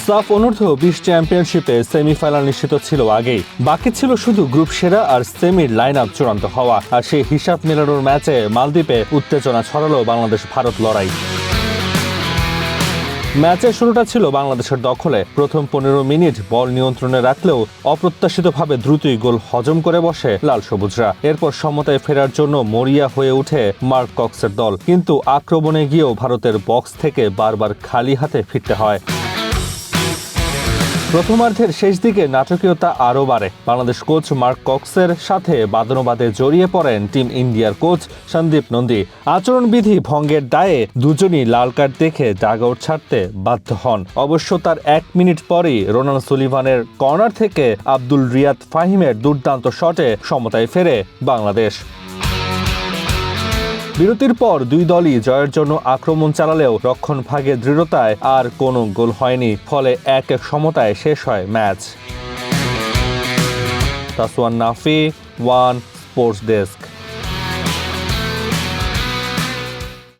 সাফ অনূর্ধ্ব 20 চ্যাম্পিয়নশিপে সেমিফাইনাল নিশ্চিত ছিল আগেই, বাকি ছিল শুধু গ্রুপ সেরা আর সেমির লাইন আপ চূড়ান্ত হওয়া। আর সেই হিসাব মেলানোর ম্যাচে মালদ্বীপে উত্তেজনা ছড়ালো বাংলাদেশ ভারত লড়াই। ম্যাচের শুরুটা ছিল বাংলাদেশের দখলে। প্রথম 15 মিনিট বল নিয়ন্ত্রণে রাখলেও অপ্রত্যাশিতভাবে দ্রুতই গোল হজম করে বসে লাল সবুজরা। এরপর সমতায় ফেরার জন্য মরিয়া হয়ে ওঠে মার্ক কক্সের দল, কিন্তু আক্রমণে গিয়েও ভারতের বক্স থেকে বারবার খালি হাতে ফিরতে হয়। প্রথমার্ধের শেষ দিকে নাটকীয়তা আরও বাড়ে। বাংলাদেশ কোচ মার্ক কক্সের সাথে বাদানুবাদে জড়িয়ে পড়েন টিম ইন্ডিয়ার কোচ সন্দীপ নন্দী। আচরণবিধি ভঙ্গের দায়ে দুজনই লাল কার্ড দেখে ডাগআউট ছাড়তে বাধ্য হন। অবশ্য তার 1 মিনিট পরই রোনান সুলিভানের কর্নার থেকে আব্দুল রিয়াদ ফাহিমের দুর্দান্ত শটে সমতায় ফেরে বাংলাদেশ। বিরতির পর দুই দলই জয়ের জন্য আক্রমণ চালালেও রক্ষণভাগের দৃঢ়তায় আর কোনো গোল হয়নি। ফলে 1-1 সমতায় শেষ হয় match. তাসওয়ান Nafi, one sports desk.